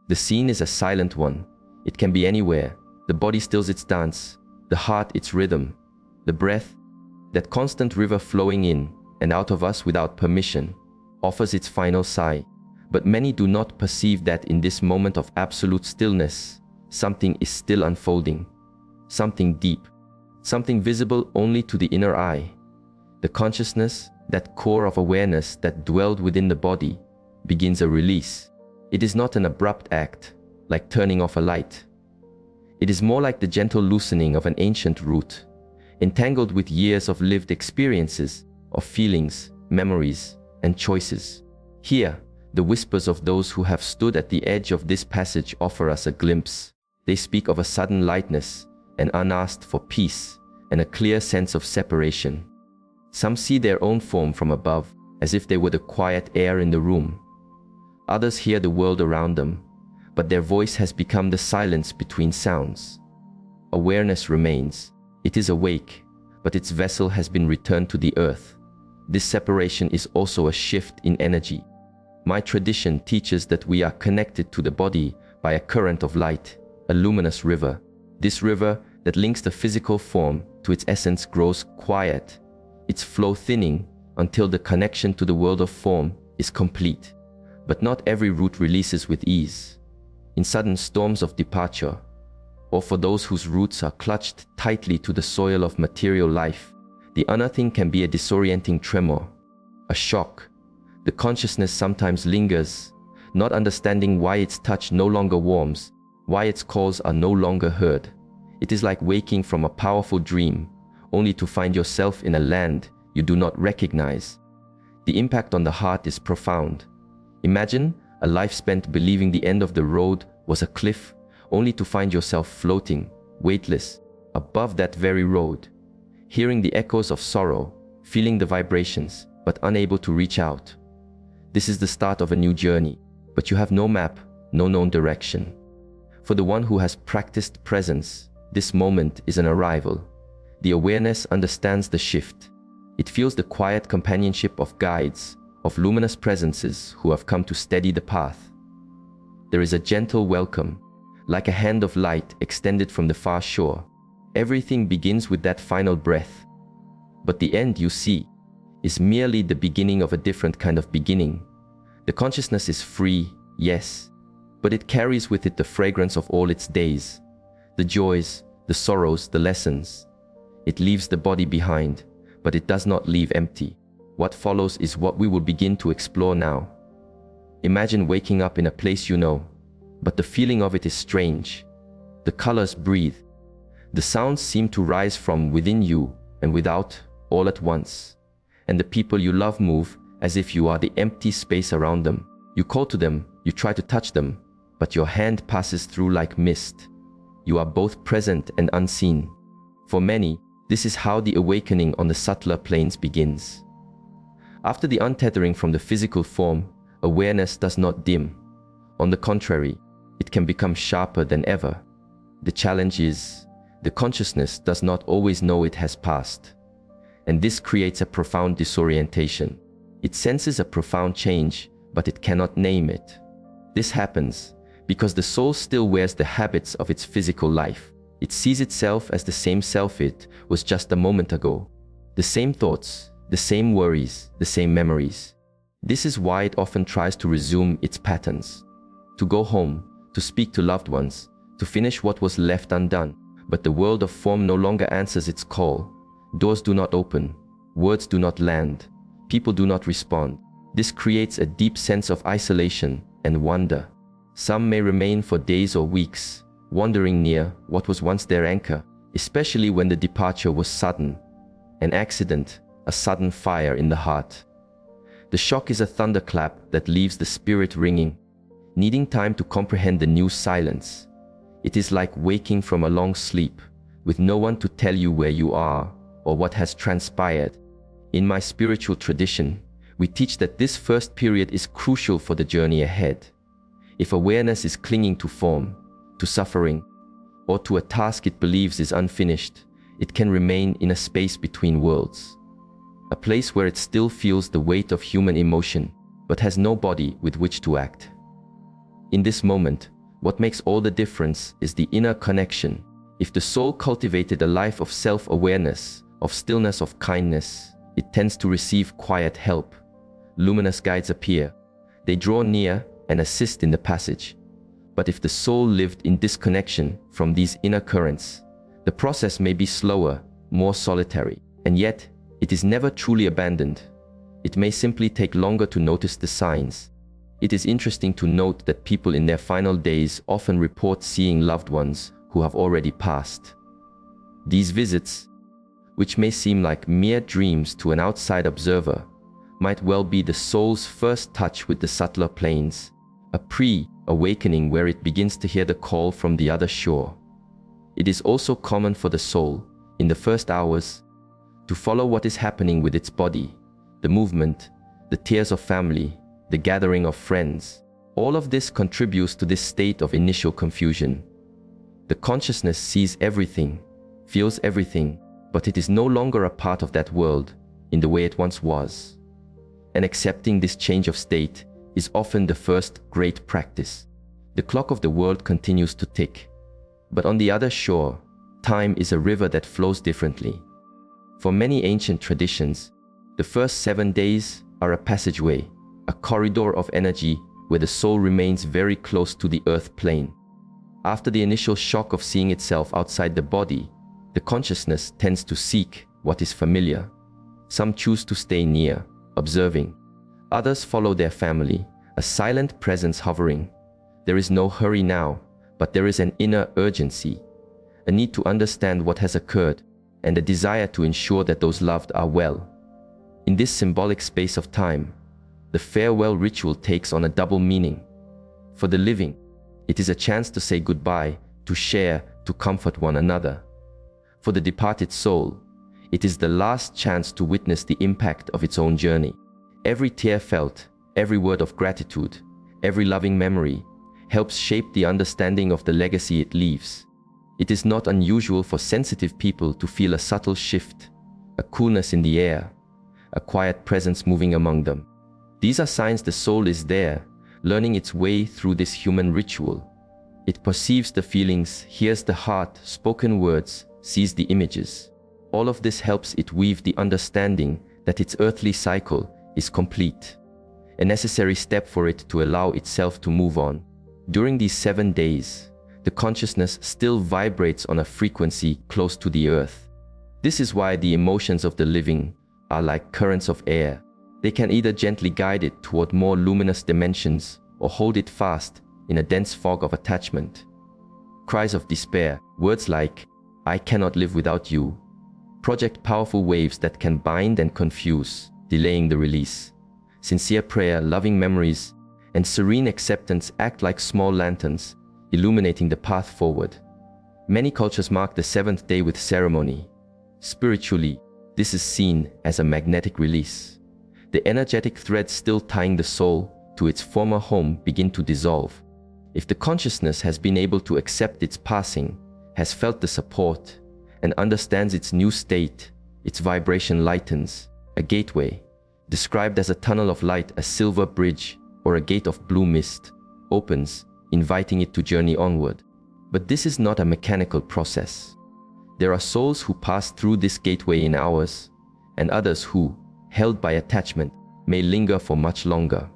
The scene is a silent one. It can be anywhere. The body stills its dance, the heart its rhythm, the breath, that constant river flowing in and out of us without permission, offers its final sigh. But many do not perceive that in this moment of absolute stillness, something is still unfolding, something deep, something visible only to the inner eye. The consciousness, that core of awareness that dwelled within the body, begins a release. It is not an abrupt act, like turning off a light. It is more like the gentle loosening of an ancient root, entangled with years of lived experiences, of feelings, memories, and choices. Here, the whispers of those who have stood at the edge of this passage offer us a glimpse. They speak of a sudden lightness, an unasked for peace, and a clear sense of separation. Some see their own form from above, as if they were the quiet air in the room. Others hear the world around them, but their voice has become the silence between sounds. Awareness remains. It is awake, but its vessel has been returned to the earth. This separation is also a shift in energy. My tradition teaches that we are connected to the body by a current of light, a luminous river. This river that links the physical form to its essence grows quiet, its flow thinning until the connection to the world of form is complete. But not every root releases with ease. In sudden storms of departure, or for those whose roots are clutched tightly to the soil of material life, the unearthing can be a disorienting tremor, a shock. The consciousness sometimes lingers, not understanding why its touch no longer warms, why its calls are no longer heard. It is like waking from a powerful dream, only to find yourself in a land you do not recognize. The impact on the heart is profound. Imagine a life spent believing the end of the road was a cliff, only to find yourself floating, weightless, above that very road, hearing the echoes of sorrow, feeling the vibrations, but unable to reach out. This is the start of a new journey, but you have no map, no known direction. For the one who has practiced presence, this moment is an arrival. The awareness understands the shift. It feels the quiet companionship of guides, of luminous presences who have come to steady the path. There is a gentle welcome, like a hand of light extended from the far shore. Everything begins with that final breath. But the end you see is merely the beginning of a different kind of beginning. The consciousness is free, yes, but it carries with it the fragrance of all its days, the joys, the sorrows, the lessons. It leaves the body behind, but it does not leave empty. What follows is what we will begin to explore now. Imagine waking up in a place you know, but the feeling of it is strange. The colors breathe. The sounds seem to rise from within you and without all at once. And the people you love move as if you are the empty space around them. You call to them, you try to touch them, but your hand passes through like mist. You are both present and unseen. For many, this is how the awakening on the subtler planes begins. After the untethering from the physical form, awareness does not dim. On the contrary, it can become sharper than ever. The challenge is, the consciousness does not always know it has passed. And this creates a profound disorientation. It senses a profound change, but it cannot name it. This happens because the soul still wears the habits of its physical life. It sees itself as the same self it was just a moment ago. The same thoughts, the same worries, the same memories. This is why it often tries to resume its patterns. To go home, to speak to loved ones, to finish what was left undone. But the world of form no longer answers its call. Doors do not open, words do not land, people do not respond. This creates a deep sense of isolation and wonder. Some may remain for days or weeks, wandering near what was once their anchor, especially when the departure was sudden. An accident, a sudden fire in the heart. The shock is a thunderclap that leaves the spirit ringing, needing time to comprehend the new silence. It is like waking from a long sleep, with no one to tell you where you are or what has transpired. In my spiritual tradition, we teach that this first period is crucial for the journey ahead. If awareness is clinging to form, to suffering, or to a task it believes is unfinished, it can remain in a space between worlds. A place where it still feels the weight of human emotion, but has no body with which to act. In this moment, What makes all the difference is the inner connection. If the soul cultivated a life of self-awareness, of stillness, of kindness, it tends to receive quiet help. Luminous guides appear. They draw near and assist in the passage. But if the soul lived in disconnection from these inner currents, the process may be slower, more solitary, and yet it is never truly abandoned. It may simply take longer to notice the signs. It is interesting to note that people in their final days often report seeing loved ones who have already passed. These visits, which may seem like mere dreams to an outside observer, might well be the soul's first touch with the subtler planes, a pre-awakening where it begins to hear the call from the other shore. It is also common for the soul, in the first hours, to follow what is happening with its body, the movement, the tears of family, the gathering of friends. All of this contributes to this state of initial confusion. The consciousness sees everything, feels everything, but it is no longer a part of that world in the way it once was. And accepting this change of state is often the first great practice. The clock of the world continues to tick, but on the other shore, time is a river that flows differently. For many ancient traditions, the first 7 days are a passageway, a corridor of energy where the soul remains very close to the earth plane. After the initial shock of seeing itself outside the body, the consciousness tends to seek what is familiar. Some choose to stay near, observing. Others follow their family, a silent presence hovering. There is no hurry now, but there is an inner urgency, a need to understand what has occurred, and a desire to ensure that those loved are well. In this symbolic space of time, the farewell ritual takes on a double meaning. For the living, it is a chance to say goodbye, to share, to comfort one another. For the departed soul, it is the last chance to witness the impact of its own journey. Every tear felt, every word of gratitude, every loving memory helps shape the understanding of the legacy it leaves. It is not unusual for sensitive people to feel a subtle shift, a coolness in the air, a quiet presence moving among them. These are signs the soul is there, learning its way through this human ritual. It perceives the feelings, hears the heart, spoken words, sees the images. All of this helps it weave the understanding that its earthly cycle is complete, a necessary step for it to allow itself to move on. During these 7 days, the consciousness still vibrates on a frequency close to the earth. This is why the emotions of the living are like currents of air. They can either gently guide it toward more luminous dimensions or hold it fast in a dense fog of attachment. Cries of despair, words like, "I cannot live without you," project powerful waves that can bind and confuse, delaying the release. Sincere prayer, loving memories, and serene acceptance act like small lanterns, illuminating the path forward. Many cultures mark the 7th day with ceremony. Spiritually, this is seen as a magnetic release. The energetic threads still tying the soul to its former home begin to dissolve. If the consciousness has been able to accept its passing, has felt the support, and understands its new state, its vibration lightens. A gateway, described as a tunnel of light, a silver bridge, or a gate of blue mist, opens, inviting it to journey onward. But this is not a mechanical process. There are souls who pass through this gateway in hours, and others who, held by attachment, may linger for much longer.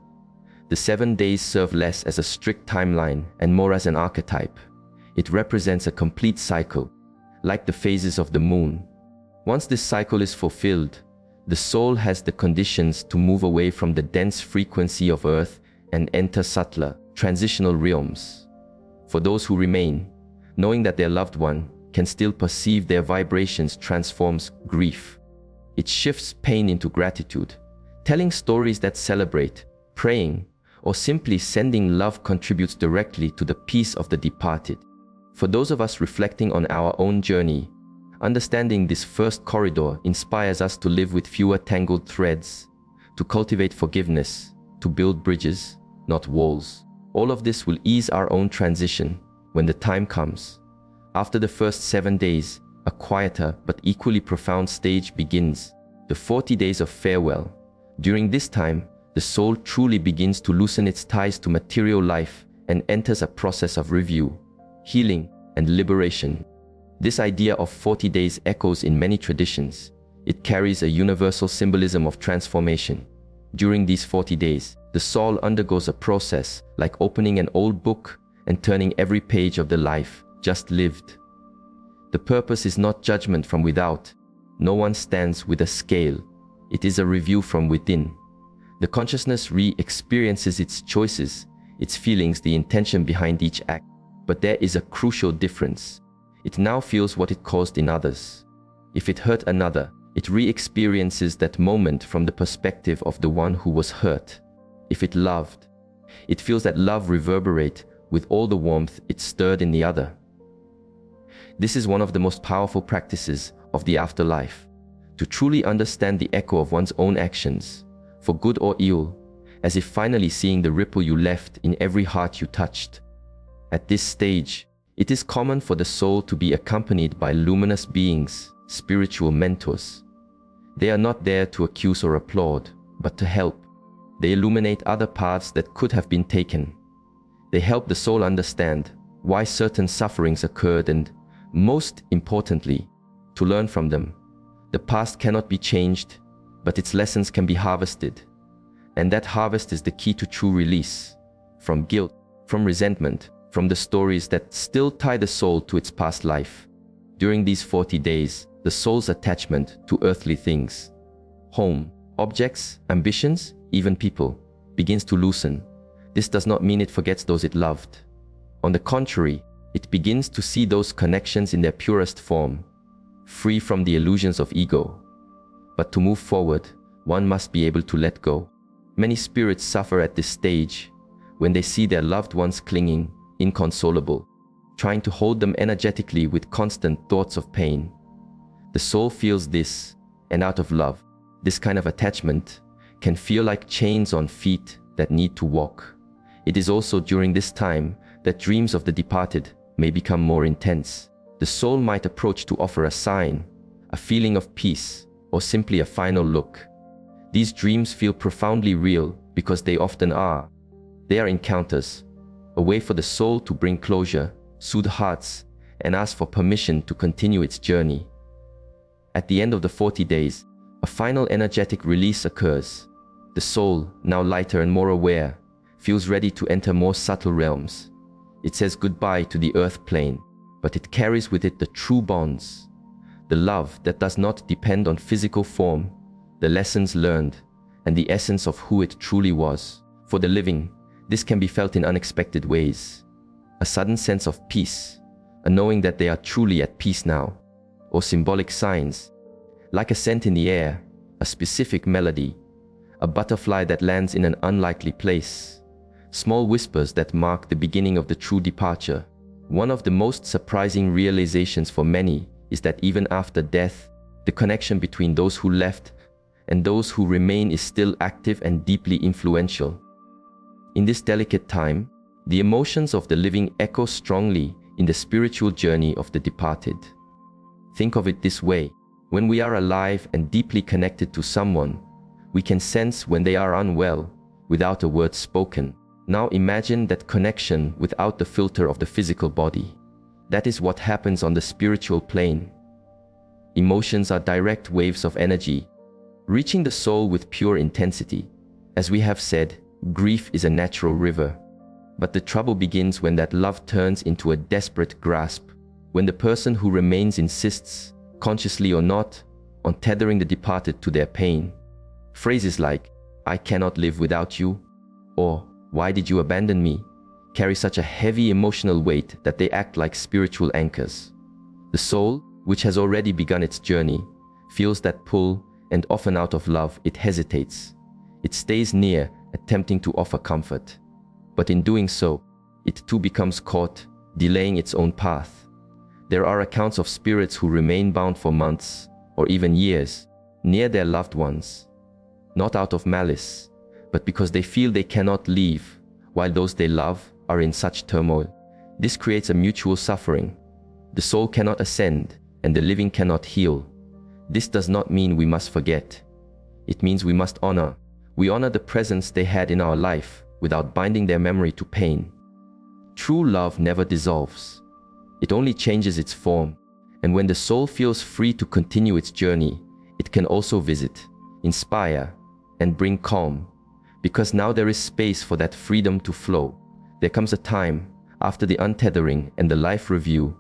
The 7 days serve less as a strict timeline and more as an archetype. It represents a complete cycle, like the phases of the moon. Once this cycle is fulfilled, the soul has the conditions to move away from the dense frequency of earth and enter subtler, transitional realms. For those who remain, knowing that their loved one can still perceive their vibrations transforms grief. It shifts pain into gratitude. Telling stories that celebrate, praying, or simply sending love contributes directly to the peace of the departed. For those of us reflecting on our own journey, understanding this first corridor inspires us to live with fewer tangled threads, to cultivate forgiveness, to build bridges, not walls. All of this will ease our own transition when the time comes. After the first 7 days, a quieter but equally profound stage begins, the 40 days of farewell. During this time, the soul truly begins to loosen its ties to material life and enters a process of review, healing, and liberation. This idea of 40 days echoes in many traditions. It carries a universal symbolism of transformation. During these 40 days, the soul undergoes a process like opening an old book and turning every page of the life just lived. The purpose is not judgment from without. No one stands with a scale. It is a review from within. The consciousness re-experiences its choices, its feelings, the intention behind each act. But there is a crucial difference. It now feels what it caused in others. If it hurt another, it re-experiences that moment from the perspective of the one who was hurt. If it loved, it feels that love reverberate with all the warmth it stirred in the other. This is one of the most powerful practices of the afterlife, to truly understand the echo of one's own actions, for good or ill, as if finally seeing the ripple you left in every heart you touched. At this stage, it is common for the soul to be accompanied by luminous beings, spiritual mentors. They are not there to accuse or applaud, but to help. They illuminate other paths that could have been taken. They help the soul understand why certain sufferings occurred and, most importantly, to learn from them. The past cannot be changed, but its lessons can be harvested. And that harvest is the key to true release, from guilt, from resentment, from the stories that still tie the soul to its past life. During these 40 days, the soul's attachment to earthly things, home, objects, ambitions, even people, begins to loosen. This does not mean it forgets those it loved. On the contrary, it begins to see those connections in their purest form, free from the illusions of ego. But to move forward, one must be able to let go. Many spirits suffer at this stage when they see their loved ones clinging, inconsolable, trying to hold them energetically with constant thoughts of pain. The soul feels this, and out of love, this kind of attachment can feel like chains on feet that need to walk. It is also during this time that dreams of the departed may become more intense. The soul might approach to offer a sign, a feeling of peace, or simply a final look. These dreams feel profoundly real because they often are. They are encounters, a way for the soul to bring closure, soothe hearts, and ask for permission to continue its journey. At the end of the 40 days, a final energetic release occurs. The soul, now lighter and more aware, feels ready to enter more subtle realms. It says goodbye to the earth plane, but it carries with it the true bonds, the love that does not depend on physical form, the lessons learned, and the essence of who it truly was. For the living, this can be felt in unexpected ways. A sudden sense of peace, a knowing that they are truly at peace now, or symbolic signs, like a scent in the air, a specific melody, a butterfly that lands in an unlikely place, small whispers that mark the beginning of the true departure. One of the most surprising realizations for many is that even after death, the connection between those who left and those who remain is still active and deeply influential. In this delicate time, the emotions of the living echo strongly in the spiritual journey of the departed. Think of it this way: when we are alive and deeply connected to someone, we can sense when they are unwell without a word spoken. Now imagine that connection without the filter of the physical body. That is what happens on the spiritual plane. Emotions are direct waves of energy, reaching the soul with pure intensity. As we have said, grief is a natural river. But the trouble begins when that love turns into a desperate grasp, when the person who remains insists, consciously or not, on tethering the departed to their pain. Phrases like, "I cannot live without you," or "Why did you abandon me?" carry such a heavy emotional weight that they act like spiritual anchors. The soul, which has already begun its journey, feels that pull, and often out of love, it hesitates. It stays near, attempting to offer comfort. But in doing so, it too becomes caught, delaying its own path. There are accounts of spirits who remain bound for months, or even years, near their loved ones, not out of malice, but because they feel they cannot leave, while those they love are in such turmoil. This creates a mutual suffering. The soul cannot ascend, and the living cannot heal. This does not mean we must forget. It means we must honor. We honor the presence they had in our life, without binding their memory to pain. True love never dissolves. It only changes its form, and when the soul feels free to continue its journey, it can also visit, inspire, and bring calm, because now there is space for that freedom to flow. There comes a time, after the untethering and the life review,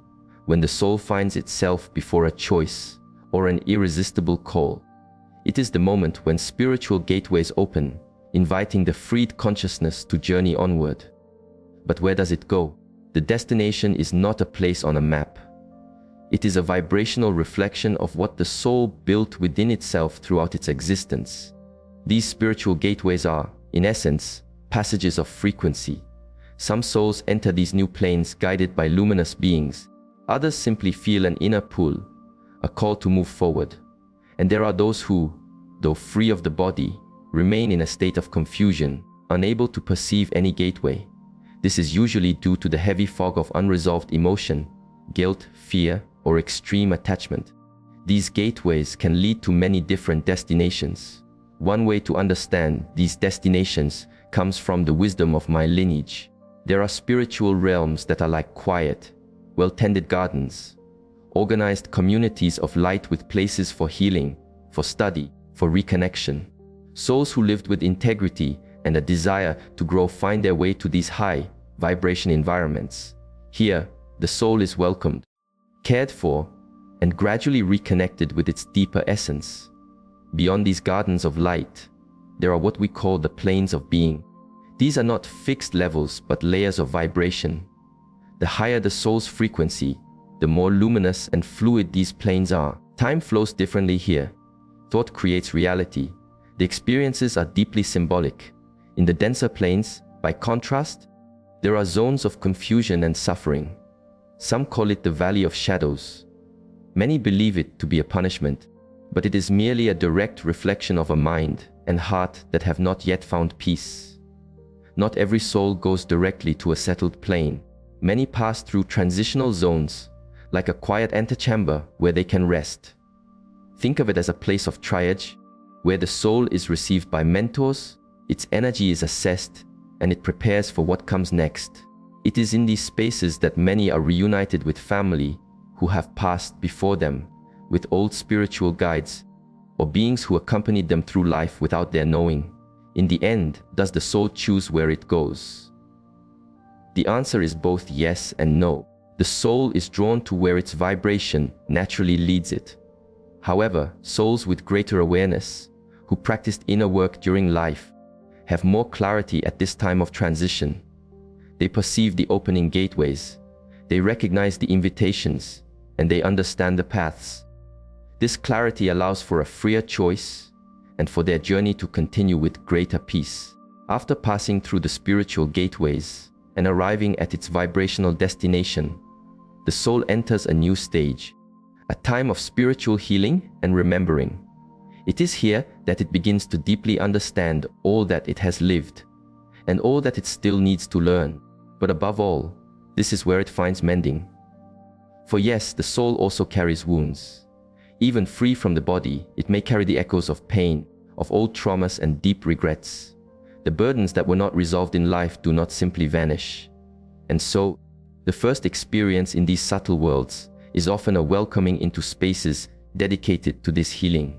when the soul finds itself before a choice or an irresistible call. It is the moment when spiritual gateways open, inviting the freed consciousness to journey onward. But where does it go? The destination is not a place on a map. It is a vibrational reflection of what the soul built within itself throughout its existence. These spiritual gateways are, in essence, passages of frequency. Some souls enter these new planes guided by luminous beings. Others simply feel an inner pull, a call to move forward. And there are those who, though free of the body, remain in a state of confusion, unable to perceive any gateway. This is usually due to the heavy fog of unresolved emotion, guilt, fear, or extreme attachment. These gateways can lead to many different destinations. One way to understand these destinations comes from the wisdom of my lineage. There are spiritual realms that are like quiet, well-tended gardens, organized communities of light with places for healing, for study, for reconnection. Souls who lived with integrity and a desire to grow find their way to these high vibration environments. Here, the soul is welcomed, cared for, and gradually reconnected with its deeper essence. Beyond these gardens of light, there are what we call the planes of being. These are not fixed levels, but layers of vibration. The higher the soul's frequency, the more luminous and fluid these planes are. Time flows differently here. Thought creates reality. The experiences are deeply symbolic. In the denser planes, by contrast, there are zones of confusion and suffering. Some call it the Valley of Shadows. Many believe it to be a punishment, but it is merely a direct reflection of a mind and heart that have not yet found peace. Not every soul goes directly to a settled plane. Many pass through transitional zones, like a quiet antechamber where they can rest. Think of it as a place of triage, where the soul is received by mentors, its energy is assessed, and it prepares for what comes next. It is in these spaces that many are reunited with family who have passed before them, with old spiritual guides, or beings who accompanied them through life without their knowing. In the end, does the soul choose where it goes? The answer is both yes and no. The soul is drawn to where its vibration naturally leads it. However, souls with greater awareness, who practiced inner work during life, have more clarity at this time of transition. They perceive the opening gateways, they recognize the invitations, and they understand the paths. This clarity allows for a freer choice and for their journey to continue with greater peace. After passing through the spiritual gateways and arriving at its vibrational destination, the soul enters a new stage, a time of spiritual healing and remembering. It is here that it begins to deeply understand all that it has lived and all that it still needs to learn. But above all, this is where it finds mending. For yes, the soul also carries wounds. Even free from the body, it may carry the echoes of pain, of old traumas and deep regrets. The burdens that were not resolved in life do not simply vanish. And so, the first experience in these subtle worlds is often a welcoming into spaces dedicated to this healing.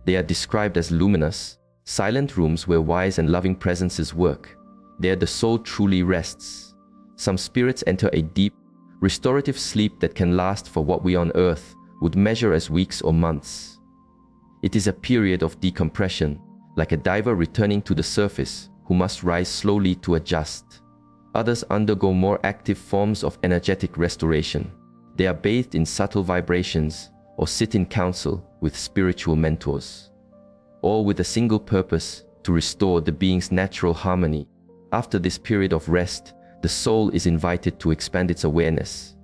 They are described as luminous, silent rooms where wise and loving presences work. There the soul truly rests. Some spirits enter a deep, restorative sleep that can last for what we on earth would measure as weeks or months. It is a period of decompression, like a diver returning to the surface who must rise slowly to adjust. Others undergo more active forms of energetic restoration. They are bathed in subtle vibrations or sit in council with spiritual mentors, all with a single purpose: to restore the being's natural harmony. After this period of rest, the soul is invited to expand its awareness.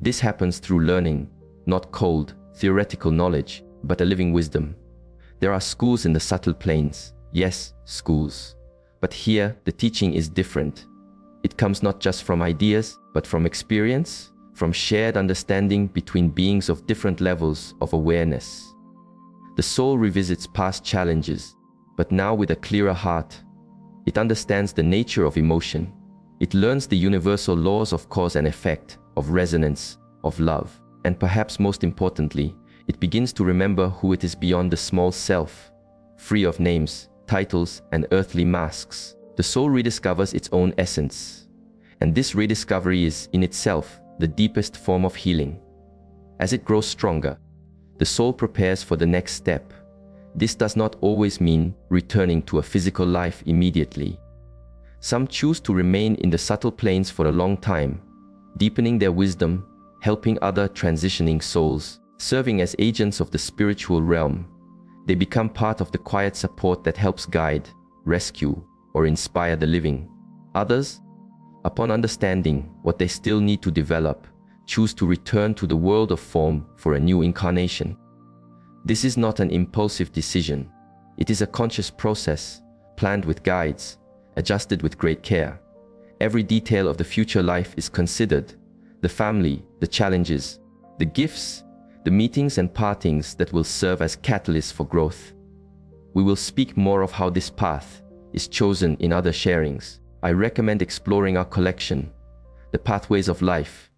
This happens through learning, not cold, theoretical knowledge, but a living wisdom. There are schools in the subtle planes, yes, schools. But here, the teaching is different. It comes not just from ideas, but from experience, from shared understanding between beings of different levels of awareness. The soul revisits past challenges, but now with a clearer heart. It understands the nature of emotion, It learns the universal laws of cause and effect, of resonance, of love, and perhaps most importantly, it begins to remember who it is beyond the small self. Free of names, titles, and earthly masks, the soul rediscovers its own essence. And this rediscovery is, in itself, the deepest form of healing. As it grows stronger, the soul prepares for the next step. This does not always mean returning to a physical life immediately. Some choose to remain in the subtle planes for a long time, deepening their wisdom, helping other transitioning souls, serving as agents of the spiritual realm. They become part of the quiet support that helps guide, rescue, or inspire the living. Others, upon understanding what they still need to develop, choose to return to the world of form for a new incarnation. This is not an impulsive decision. It is a conscious process, planned with guides, adjusted with great care. Every detail of the future life is considered: the family, the challenges, the gifts, the meetings and partings that will serve as catalysts for growth. We will speak more of how this path is chosen in other sharings. I recommend exploring our collection, The Pathways of Life.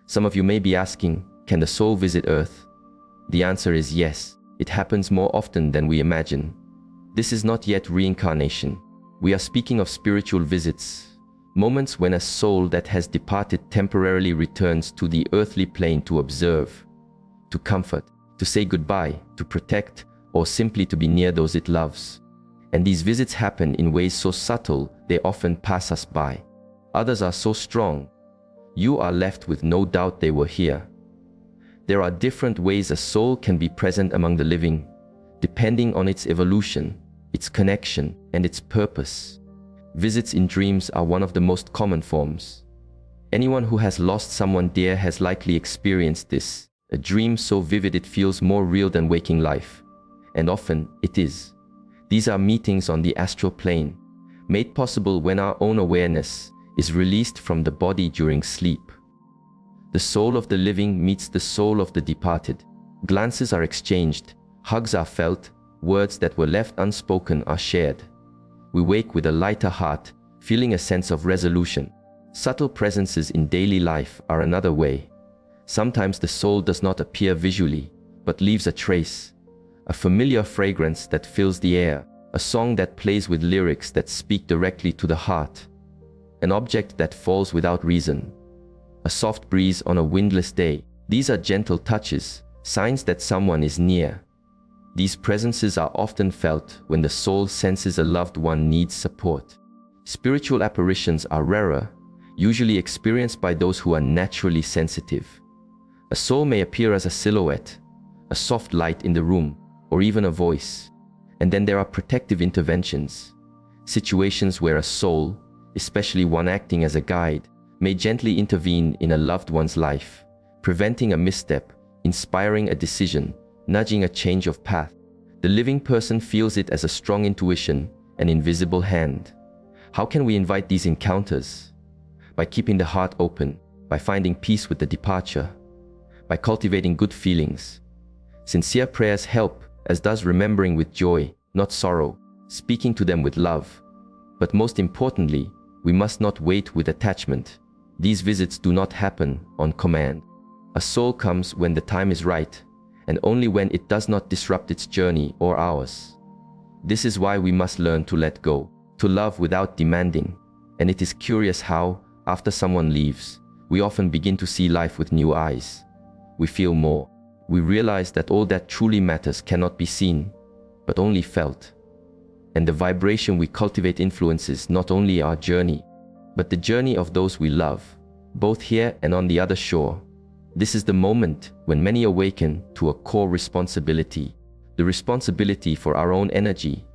Some of you may be asking, can the soul visit Earth? The answer is yes. It happens more often than we imagine. This is not yet reincarnation. We are speaking of spiritual visits, moments when a soul that has departed temporarily returns to the earthly plane to observe, to comfort, to say goodbye, to protect, or simply to be near those it loves. And these visits happen in ways so subtle, they often pass us by. Others are so strong, you are left with no doubt they were here. There are different ways a soul can be present among the living, depending on its evolution, its connection, and its purpose. Visits in dreams are one of the most common forms. Anyone who has lost someone dear has likely experienced this, a dream so vivid it feels more real than waking life. And often it is. These are meetings on the astral plane, made possible when our own awareness is released from the body during sleep. The soul of the living meets the soul of the departed. Glances are exchanged, hugs are felt, words that were left unspoken are shared. We wake with a lighter heart, feeling a sense of resolution. Subtle presences in daily life are another way. Sometimes the soul does not appear visually, but leaves a trace, a familiar fragrance that fills the air, a song that plays with lyrics that speak directly to the heart, an object that falls without reason, a soft breeze on a windless day. These are gentle touches, signs that someone is near. These presences are often felt when the soul senses a loved one needs support. Spiritual apparitions are rarer, usually experienced by those who are naturally sensitive. A soul may appear as a silhouette, a soft light in the room, or even a voice. And then there are protective interventions, situations where a soul, especially one acting as a guide, may gently intervene in a loved one's life, preventing a misstep, inspiring a decision, nudging a change of path. The living person feels it as a strong intuition, an invisible hand. How can we invite these encounters? By keeping the heart open, by finding peace with the departure, by cultivating good feelings. Sincere prayers help, as does remembering with joy, not sorrow, speaking to them with love. But most importantly, we must not wait with attachment. These visits do not happen on command. A soul comes when the time is right, and only when it does not disrupt its journey or ours. This is why we must learn to let go, to love without demanding. And it is curious how, after someone leaves, we often begin to see life with new eyes. We feel more. We realize that all that truly matters cannot be seen, but only felt. And the vibration we cultivate influences not only our journey, but the journey of those we love, both here and on the other shore. This is the moment when many awaken to a core responsibility, the responsibility for our own energy.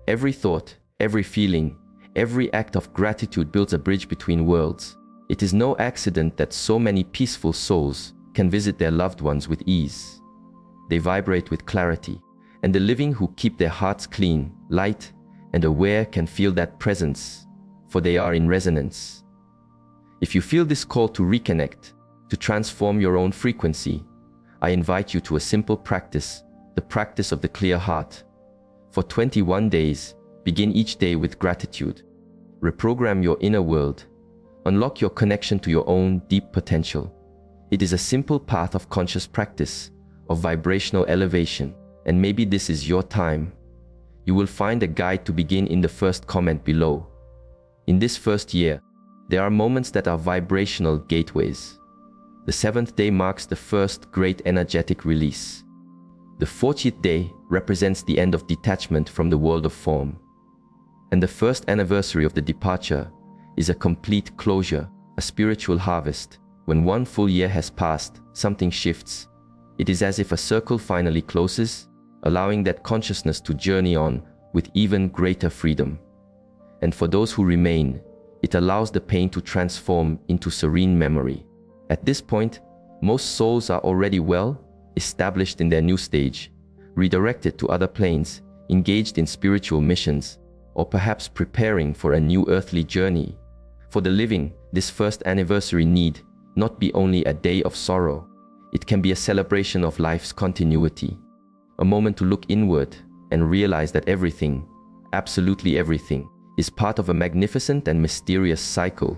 Every thought, every feeling, every act of gratitude builds a bridge between worlds. It is no accident that so many peaceful souls can visit their loved ones with ease. They vibrate with clarity, and the living who keep their hearts clean, light, and aware can feel that presence, for they are in resonance. If you feel this call to reconnect, to transform your own frequency, I invite you to a simple practice, the practice of the clear heart. For 21 days, begin each day with gratitude. Reprogram your inner world, Unlock your connection to your own deep potential. It is a simple path of conscious practice, of vibrational elevation, and maybe this is your time. You will find a guide to begin in the first comment below. In this first year, there are moments that are vibrational gateways. The 7th day marks the first great energetic release. The 40th day represents the end of detachment from the world of form. And the first anniversary of the departure is a complete closure, a spiritual harvest. When one full year has passed, something shifts. It is as if a circle finally closes, allowing that consciousness to journey on with even greater freedom. And for those who remain, it allows the pain to transform into serene memory. At this point, most souls are already well established in their new stage, redirected to other planes, engaged in spiritual missions, or perhaps preparing for a new earthly journey. For the living, this first anniversary need not be only a day of sorrow, it can be a celebration of life's continuity, a moment to look inward and realize that everything, absolutely everything, is part of a magnificent and mysterious cycle.